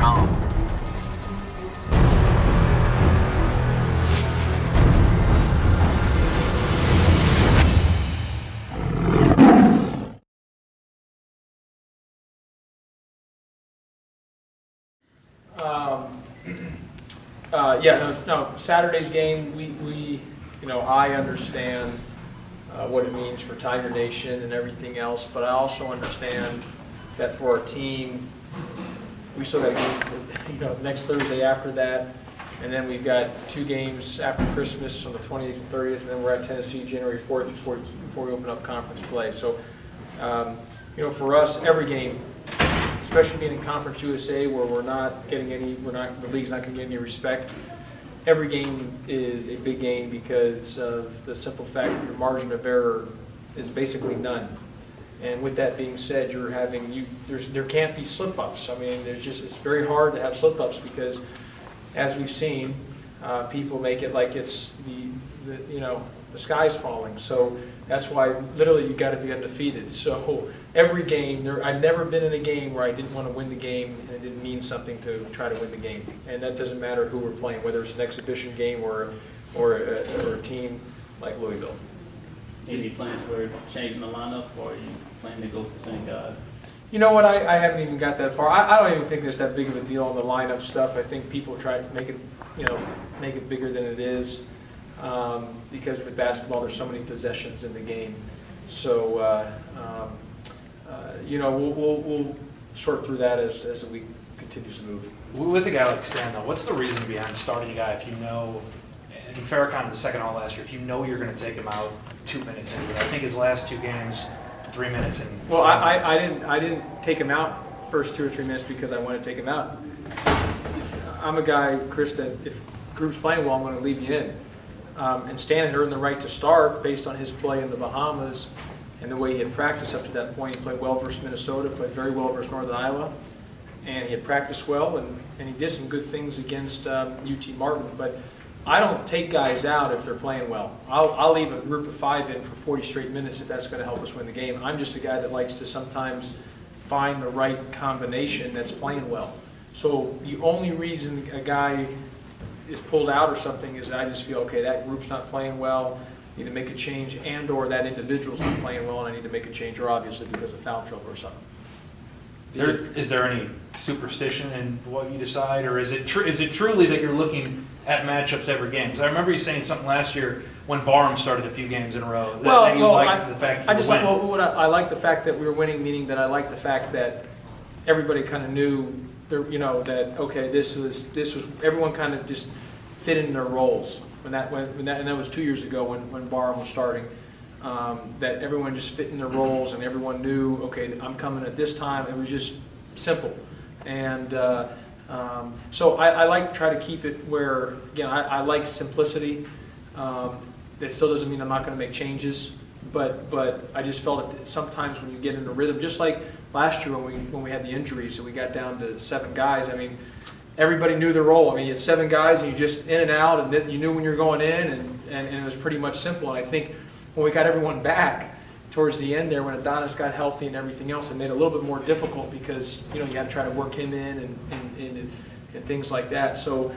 pre-Louisville.com. Saturday's game, we I understand what it means for Tiger Nation and everything else, but I also understand that for our team, we still got a game, next Thursday after that, and then we've got 2 games after Christmas on the 28th and 30th, and then we're at Tennessee January 4th before we open up conference play. So, for us, every game, especially being in Conference USA where the league's not going to get any respect. Every game is a big game because of the simple fact that your margin of error is basically none. And with that being said, there can't be slip-ups. I mean, it's very hard to have slip-ups because, as we've seen, people make it like it's the sky's falling. So that's why literally you got to be undefeated. So every game, I've never been in a game where I didn't want to win the game and it didn't mean something to try to win the game. And that doesn't matter who we're playing, whether it's an exhibition game or a team like Louisville. Any plans for changing the lineup, or are you planning to go with the same guys? You know what? I haven't even got that far. I don't even think there's that big of a deal on the lineup stuff. I think people try to make it bigger than it is. Because with basketball, there's so many possessions in the game. So, we'll sort through that as the week continues to move. With a guy like Stan, though, what's the reason behind starting a guy if you know, and Farrakhan was the second all last year, if you know you're going to take him out 2 minutes into it? I think his last 2 games, 3 minutes and. Well, I didn't take him out first 2 or 3 minutes because I wanted to take him out. I'm a guy, Chris, that if group's playing well, I'm going to leave you in. And Stan had earned the right to start based on his play in the Bahamas and the way he had practiced up to that point. He played well versus Minnesota, played very well versus Northern Iowa, and he had practiced well, and he did some good things against UT Martin. But I don't take guys out if they're playing well. I'll leave a group of 5 in for 40 straight minutes if that's going to help us win the game. I'm just a guy that likes to sometimes find the right combination that's playing well. So the only reason a guy is pulled out or something is I just feel, okay, that group's not playing well, need to make a change, and or that individual's not playing well and I need to make a change, or obviously because of foul trouble or something. Is there any superstition in what you decide, or is it truly that you're looking at matchups every game? Because I remember you saying something last year when Barham started a few games in a row. That you liked the fact that you were winning. I like the fact that we were winning, meaning that I like the fact that everybody kind of knew, that okay, this was everyone kind of just fit in their roles and that was 2 years ago when Barham was starting. That everyone just fit in their roles and everyone knew, okay, I'm coming at this time. It was just simple, and so I like to try to keep it where, again, I like simplicity. That still doesn't mean I'm not going to make changes, but I just felt that sometimes when you get in a rhythm, just like last year when we had the injuries and we got down to 7 guys. I mean, everybody knew their role. I mean, you had 7 guys and you just in and out, and then you knew when you were going in, and it was pretty much simple. And I think when we got everyone back towards the end there, when Adonis got healthy and everything else, it made it a little bit more difficult because you had to try to work him in and things like that. So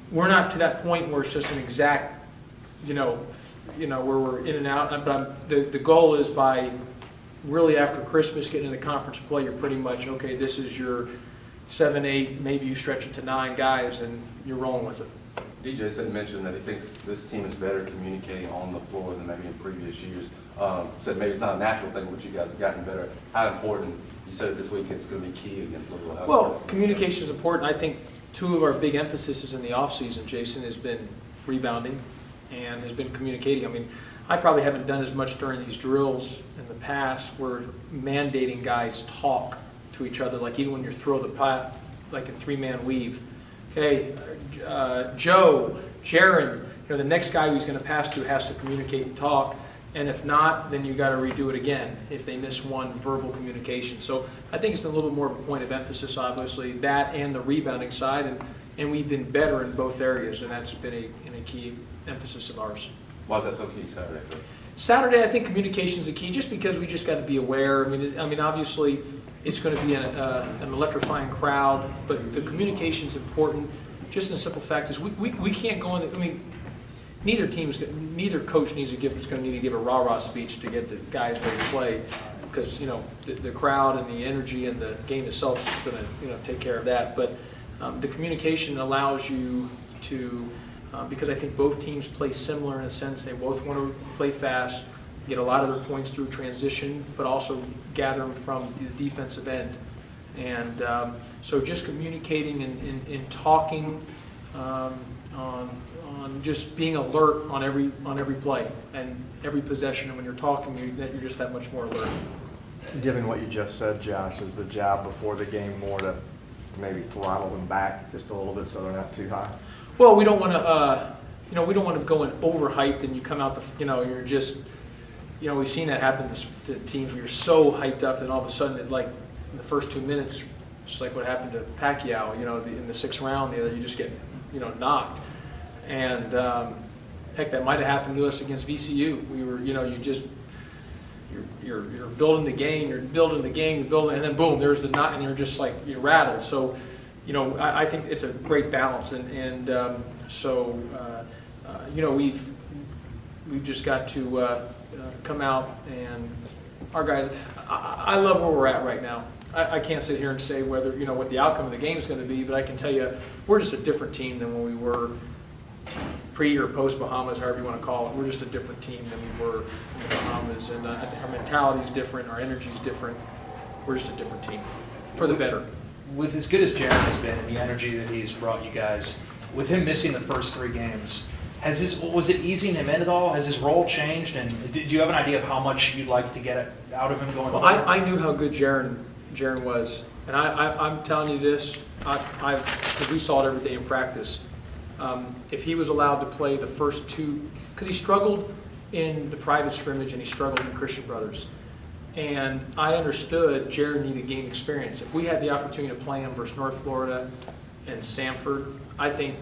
we're not to that point where it's just an exact, where we're in and out. But the goal is by really after Christmas, getting into conference play, you're pretty much, okay, this is your 7, 8, maybe you stretch it to 9 guys, and you're rolling with it. DJ said mentioned that he thinks this team is better communicating on the floor than maybe in previous years. Said maybe it's not a natural thing, but you guys have gotten better. How important, you said it this week, it's going to be key against Louisville? Well, communication is important. I think 2 of our big emphases in the offseason, Jason, has been rebounding and has been communicating. I mean, I probably haven't done as much during these drills in the past where mandating guys talk to each other, like even when you throw the pot, like a 3-man weave. Okay, Joe, Jaron, the next guy who's going to pass to has to communicate and talk, and if not, then you got to redo it again if they miss one verbal communication. So I think it's been a little bit more of a point of emphasis, obviously, that and the rebounding side, and we've been better in both areas, and that's been a key emphasis of ours. Why is that so key Saturday? Saturday, I think communication is the key, just because we just got to be aware. I mean, obviously, it's going to be an electrifying crowd, but the communication's important. Just the simple fact is we can't go in. I mean, neither coach is going to need to give a rah-rah speech to get the guys ready to play, because the crowd and the energy and the game itself is going to take care of that. But the communication allows you to, because I think both teams play similar in a sense. They both want to play fast, get a lot of their points through transition, but also gather them from the defensive end. And so just communicating and talking on just being alert on every play and every possession. And when you're talking, you're just that much more alert. Given what you just said, Josh, is the job before the game more to maybe throttle them back just a little bit so they're not too high? Well, we don't want to, we don't want to go in overhyped and you come out you're just, we've seen that happen to teams where you're so hyped up and all of a sudden, in the first 2 minutes, just like what happened to Pacquiao, in the 6th round, you just get, knocked. And heck, that might have happened to us against VCU. We were, you're building the game, and then boom, there's the knot, and you're just you're rattled. So, I think it's a great balance, and we've just got to come out, and our guys. I love where we're at right now. I can't sit here and say whether what the outcome of the game is going to be, but I can tell you we're just a different team than when we were pre or post Bahamas, however you want to call it. We're just a different team than we were in the Bahamas, and I think our mentality is different, our energy is different. We're just a different team, for the better. With as good as Jaron has been and the energy that he's brought you guys, with him missing the first 3 games, was it easing him in at all? Has his role changed? And do you have an idea of how much you'd like to get out of him going forward? I knew how good Jaron was, and I'm telling you this, because we saw it every day in practice. If he was allowed to play the first 2, because he struggled in the private scrimmage and he struggled in Christian Brothers. And I understood Jaron needed to gain experience. If we had the opportunity to play him versus North Florida and Samford, I think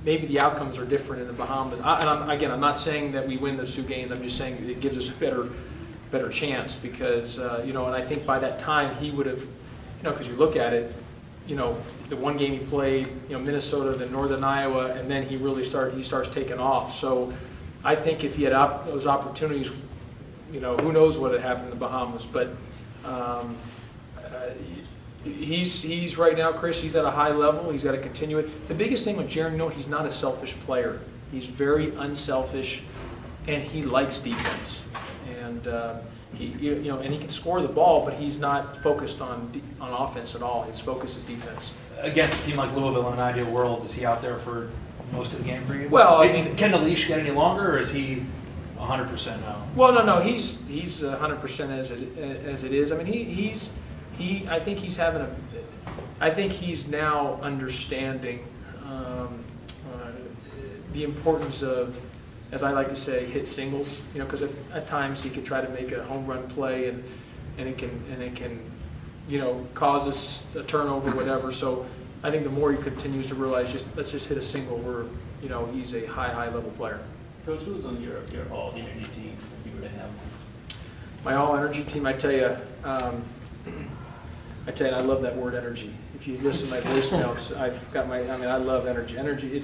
maybe the outcomes are different in the Bahamas. I'm not saying that we win those 2 games. I'm just saying it gives us a better chance because, and I think by that time he would have, because you look at it, the one game he played, Minnesota, then Northern Iowa, and then he starts taking off. So I think if he had those opportunities, who knows what had happened in the Bahamas. But he's right now, Chris, he's at a high level. He's got to continue it. The biggest thing with Jaron, he's not a selfish player. He's very unselfish, and he likes defense. And and he can score the ball, but he's not focused on offense at all. His focus is defense. Against a team like Louisville, in an ideal world, is he out there for most of the game for you? Well, can the leash get any longer, or is he 100% now? Well, no, he's 100% as it is. I mean, I think he's now understanding the importance of, as I like to say, hit singles. Because at times he could try to make a home run play, and it can cause us a turnover, whatever. So I think the more he continues to realize, let's just hit a single, where he's a high level player. Coach, who's on your all energy team if you were to have one? My all energy team, I tell you, I love that word energy. If you listen to my voicemails, I love energy. Energy,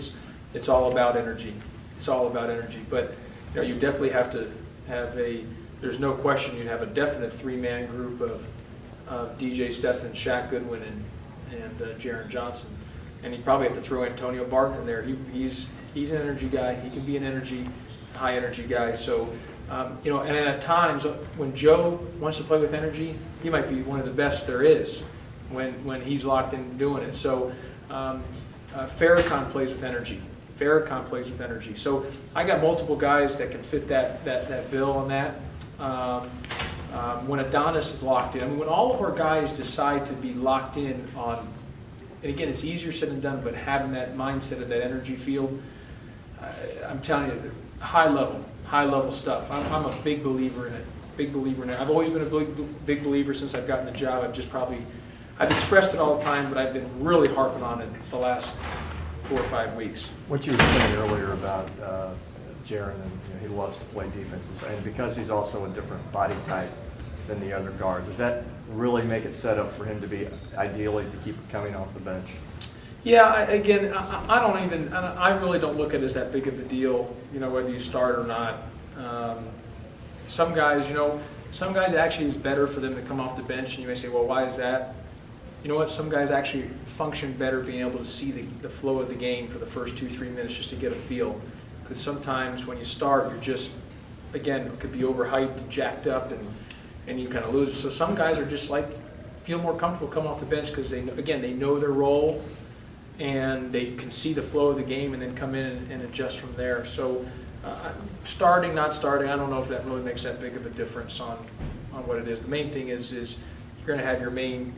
it's all about energy. It's all about energy. But you definitely have to have there's no question you'd have a definite 3-man group of DJ Stephan, Shaq Goodwin, and Jaron Johnson. And you probably have to throw Antonio Barton in there. He's an energy guy. He can be an high energy guy. So, and at times when Joe wants to play with energy, he might be one of the best there is when he's locked in doing it. So, Farrakhan plays with energy. So I got multiple guys that can fit that bill on that. When Adonis is locked in, when all of our guys decide to be locked in on, and again, it's easier said than done, but having that mindset of that energy field, I'm telling you, high level stuff. I'm a big believer in it. I've always been a big believer since I've gotten the job. I've expressed it all the time, but I've been really harping on it the last 4 or 5 weeks. What you were saying earlier about Jaron, and he loves to play defense, and because he's also a different body type than the other guards, is that really make it set up for him to be ideally to keep coming off the bench? Yeah, I really don't look at it as that big of a deal, whether you start or not. Some guys actually it's better for them to come off the bench, and you may say, well, why is that? You know what, some guys actually function better being able to see the flow of the game for the first 2-3 minutes just to get a feel. Because sometimes when you start, you're just, again, it could be overhyped and jacked up, and you kind of lose it. So some guys are just feel more comfortable coming off the bench because they know their role, and they can see the flow of the game and then come in and adjust from there. So starting, not starting, I don't know if that really makes that big of a difference on what it is. The main thing is you're going to have your main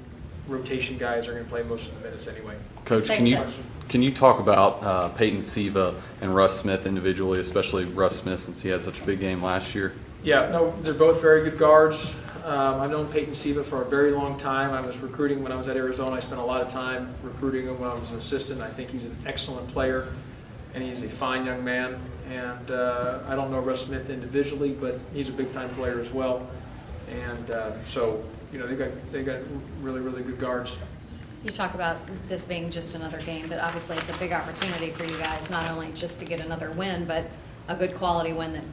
rotation guys are going to play most of the minutes anyway. Coach, can you talk about Peyton Siva and Russ Smith individually, especially Russ Smith since he had such a big game last year? Yeah, no, they're both very good guards. I've known Peyton Siva for a very long time. I was recruiting when I was at Arizona. I spent a lot of time recruiting him when I was an assistant. I think he's an excellent player, and he's a fine young man. And I don't know Russ Smith individually, but he's a big-time player as well. And so, they got really, really good guards. You talk about this being just another game, but obviously it's a big opportunity for you guys, not only just to get another win, but a good quality win that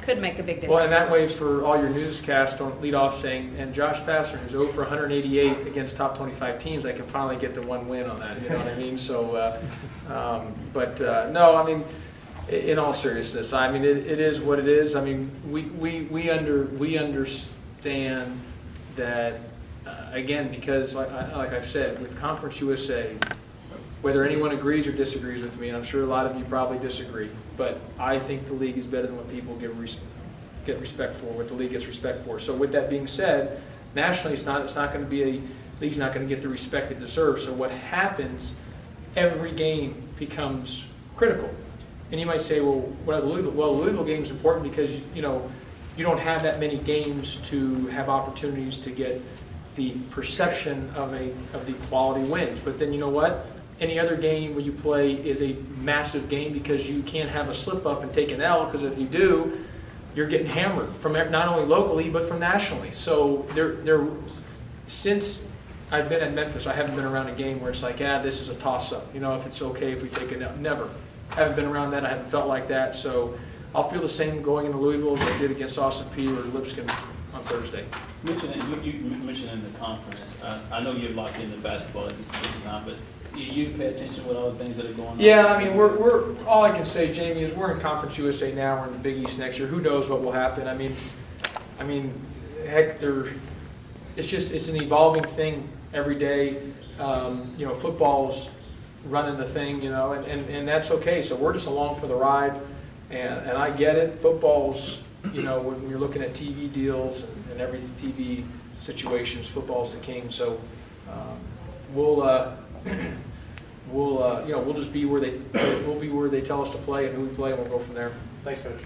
could make a big difference. Well, and that way for all your newscasts, don't lead off saying, and Josh Pastner, who's 0 for 188 against top 25 teams, I can finally get the one win on that, you know what I mean? So, no, I mean, in all seriousness, I mean, it is what it is. I mean, we understand that, again, because like I've said, with Conference USA, whether anyone agrees or disagrees with me, and I'm sure a lot of you probably disagree, but I think the league is better than what people get respect for, what the league gets respect for. So with that being said, nationally it's not going to be league's not going to get the respect it deserves. So what happens, every game becomes critical. And you might say, well, what are the Louisville? Well, the Louisville game is important because you don't have that many games to have opportunities to get the perception of the quality wins. But then you know what? Any other game where you play is a massive game because you can't have a slip up and take an L, because if you do, you're getting hammered from not only locally but from nationally. So since I've been at Memphis, I haven't been around a game where it's like, this is a toss-up. If it's okay if we take it out. Never. I haven't been around that. I haven't felt like that. So I'll feel the same going into Louisville as I did against Austin Peay or Lipscomb on Thursday. You mentioned in the conference, I know you're locked into basketball at this time, but you pay attention with all the things that are going on? Yeah, I mean, we're all I can say, Jamie, is we're in Conference USA now. We're in the Big East next year. Who knows what will happen? I mean, heck, it's an evolving thing every day. Football's running the thing, and that's okay. So we're just along for the ride, and I get it. Football's, when you're looking at TV deals and every TV situations, football's the king. So we'll just be where they tell us to play and who we play, and we'll go from there. Thanks, Coach.